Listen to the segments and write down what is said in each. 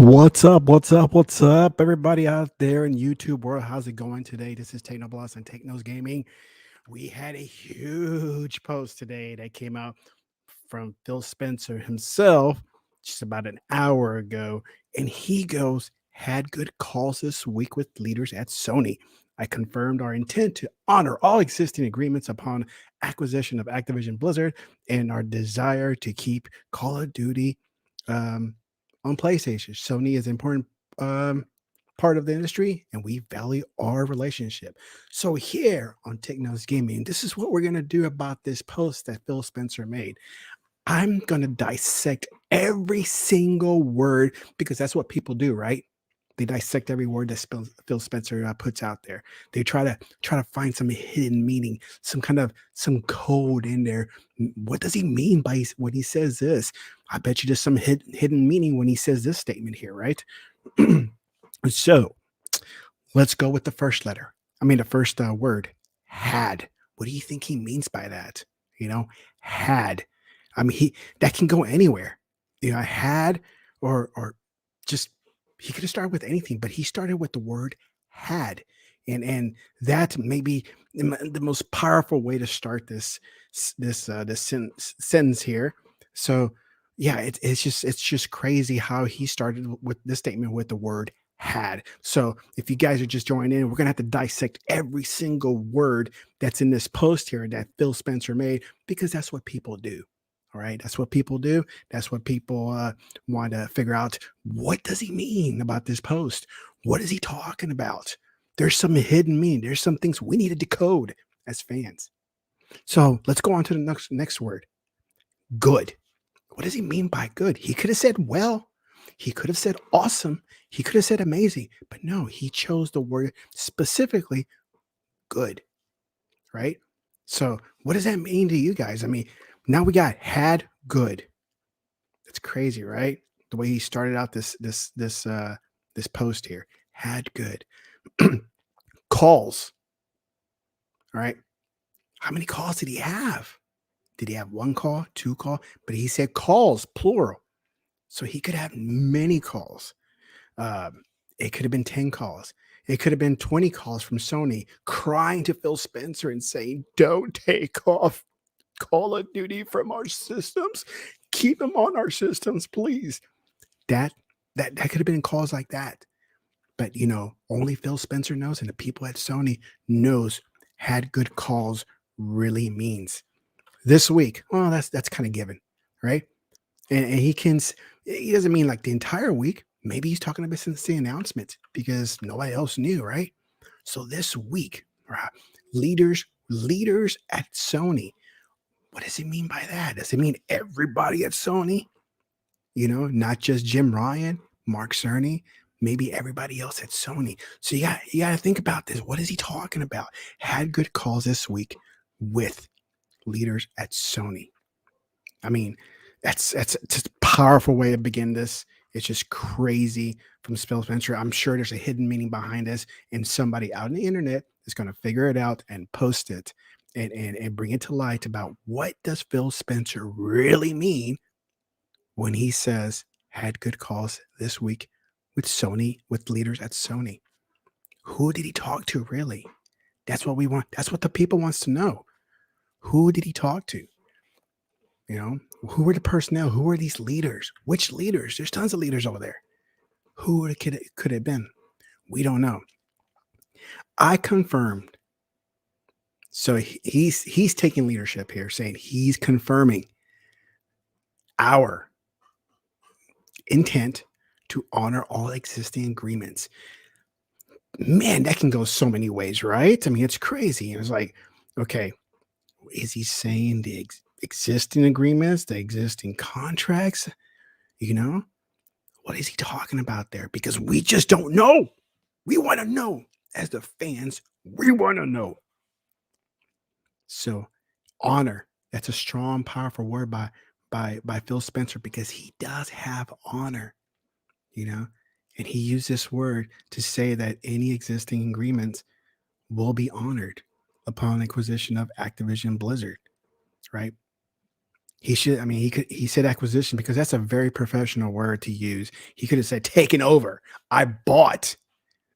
What's up? What's up? What's up, everybody out there in YouTube world? How's it going today? This is TEKNOBLAST and TEKNO's Gaming. We had a huge post today that came out from Phil Spencer himself just about an hour ago. And he goes, had good calls this week with leaders at Sony. I confirmed our intent to honor all existing agreements upon acquisition of Activision Blizzard and our desire to keep Call of Duty um, on PlayStation. Sony is an important um, part of the industry, and we value our relationship. So here on Technos Gaming, this is what we're going to do about this post that Phil Spencer made. I'm going to dissect every single word because that's what people do, right? They dissect every word that Phil Spencer puts out there. They try to find some hidden meaning, some code in there. What does he mean by when he says this? I bet you there's some hidden meaning when he says this statement here, right? So let's go with the first letter. I mean, the first word, had. What do you think he means by that? You know, had. I mean, he that can go anywhere. Had or just he could have started with anything, but he started with the word had, and that may be the most powerful way to start this sentence here. So yeah, it's just crazy how he started with this statement with the word had. So if you guys are just joining in, we're gonna have to dissect every single word that's in this post here that Phil Spencer made because that's what people do. All right, that's what people do. That's what people want to figure out. What does he mean about this post? What is he talking about? There's some hidden meaning. There's some things we need to decode as fans. So let's go on to the next word. Good. What does he mean by good? He could have said well. He could have said awesome. He could have said amazing. But no, he chose the word specifically good, right? So what does that mean to you guys? I mean, now we got had good. It's crazy, right? The way he started out this post here. Had good. Calls. All right. How many calls did he have? Did he have one call, two call? But he said calls, plural. So he could have many calls. It could have been 10 calls. It could have been 20 calls from Sony crying to Phil Spencer and saying, don't take off Call of Duty from our systems. Keep them on our systems, please. That that could have been calls like that. But only Phil Spencer knows, and the people at Sony knows had good calls really means. This week, well, that's kind of given, right? And he doesn't mean like the entire week. Maybe he's talking about since the announcement because nobody else knew, right? So this week, right, leaders at Sony. What does he mean by that? Does it mean everybody at Sony? Not just Jim Ryan, Mark Cerny, maybe everybody else at Sony. So you got to think about this. What is he talking about? Had good calls this week with leaders at Sony. I mean, that's just a powerful way to begin this. It's just crazy from Phil Spencer. I'm sure there's a hidden meaning behind this, and somebody out on the internet is going to figure it out and post it and bring it to light about what does Phil Spencer really mean when he says had good calls this week with Sony, with leaders at Sony. Who did he talk to really? That's what we want. That's what the people wants to know. Who did he talk to? Who were the personnel? Who were these leaders? Which leaders? There's tons of leaders over there. Who it could have been? We don't know. I confirmed. So he's taking leadership here, saying he's confirming our intent to honor all existing agreements. Man, that can go so many ways, right? I mean, it's crazy. It was like, okay, is he saying the existing agreements, the existing contracts? What is he talking about there? Because we just don't know. We want to know. As the fans, we want to know. So, honor. That's a strong, powerful word by Phil Spencer because he does have honor, you know, and he used this word to say that any existing agreements will be honored upon acquisition of Activision Blizzard, right? He should, I mean, he said acquisition because that's a very professional word to use. He could have said taken over. I bought.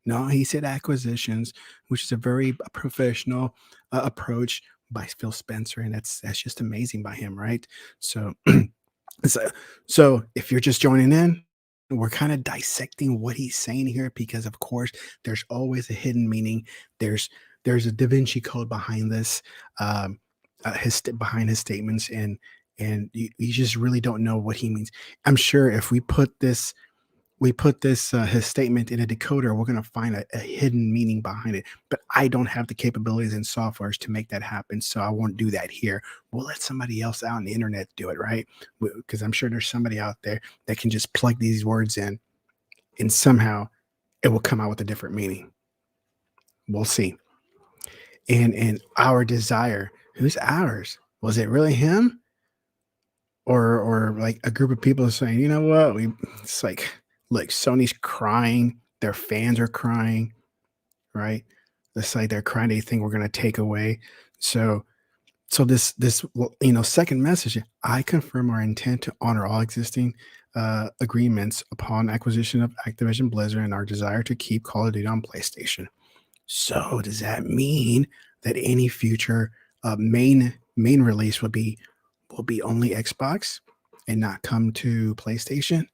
No, he said acquisitions, which is a very professional approach by Phil Spencer, and that's just amazing by him, right? So, so, so if you're just joining in, we're kind of dissecting what he's saying here because, of course, there's always a hidden meaning. There's there's a Da Vinci Code behind this, behind his statements, and you just really don't know what he means. I'm sure if we put this his statement in a decoder, we're going to find a hidden meaning behind it, but I don't have the capabilities and softwares to make that happen, so I won't do that here. We'll let somebody else out on the internet do it, right? Because I'm sure there's somebody out there that can just plug these words in and somehow it will come out with a different meaning. We'll see. And our desire, who's ours? Was it really him, or like a group of people saying, you know what, it's like, look, Sony's crying, their fans are crying, right? It's like they're crying, they think we're going to take away. So this second message, I confirm our intent to honor all existing agreements upon acquisition of Activision Blizzard and our desire to keep Call of Duty on PlayStation. So does that mean that any future main release will be only Xbox and not come to PlayStation?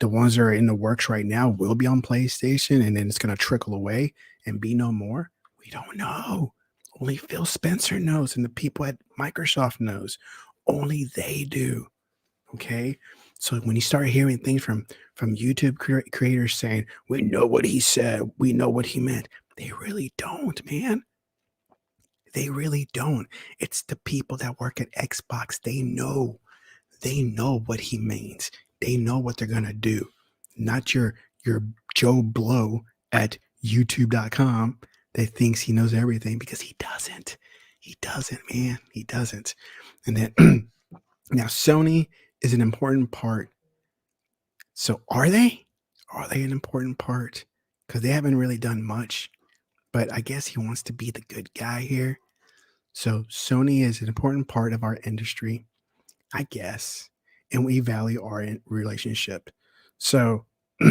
The ones that are in the works right now will be on PlayStation, and then it's going to trickle away and be no more. We don't know. Only Phil Spencer knows, and the people at Microsoft knows. Only they do. Okay. So when you start hearing things from YouTube creators saying, we know what he said, we know what he meant, they really don't, man. They really don't. It's the people that work at Xbox. They know what he means. They know what they're gonna do. Not your Joe Blow at youtube.com that thinks he knows everything, because he doesn't. He doesn't, man. He doesn't. And then now Sony is an important part. So are they? Are they an important part? Because they haven't really done much. But I guess he wants to be the good guy here. So Sony is an important part of our industry, I guess, and we value our relationship. So, I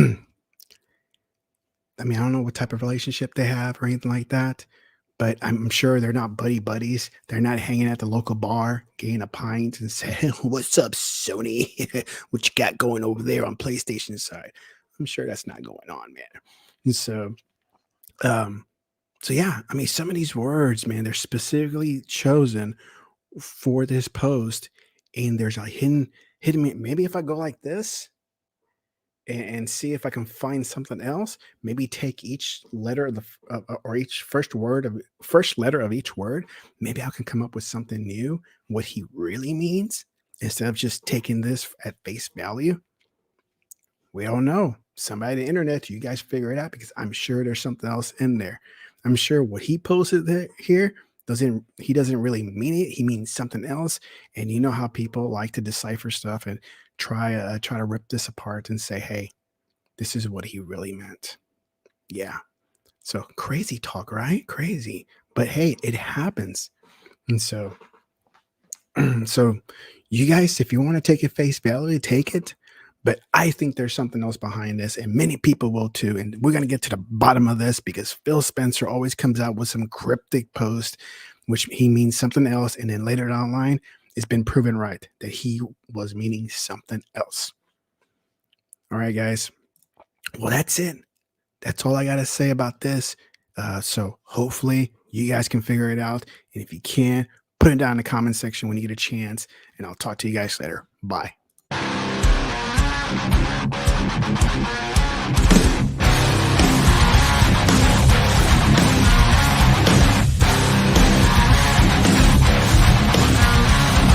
mean, I don't know what type of relationship they have or anything like that, but I'm sure they're not buddy buddies. They're not hanging at the local bar, getting a pint and saying, "What's up, Sony? What you got going over there on PlayStation side?" I'm sure that's not going on, man. And um, so yeah, I mean, some of these words, man, they're specifically chosen for this post, and there's a hidden. Maybe if I go like this and see if I can find something else, maybe take each letter of or each first letter of each word. Maybe I can come up with something new, what he really means, instead of just taking this at face value. We don't know. Somebody on the internet, you guys figure it out, because I'm sure there's something else in there. I'm sure what he posted here doesn't really mean it. He means something else. And you know how people like to decipher stuff and try to rip this apart and say, hey, this is what he really meant. Yeah. So crazy talk, right? Crazy. But hey, it happens. And so so you guys, if you want to take it face value, take it. But I think there's something else behind this, and many people will too. And we're going to get to the bottom of this, because Phil Spencer always comes out with some cryptic post, which he means something else. And then later down the line, it's been proven right that he was meaning something else. All right, guys. Well, that's it. That's all I got to say about this. So hopefully you guys can figure it out. And if you can, put it down in the comment section when you get a chance. And I'll talk to you guys later. Bye.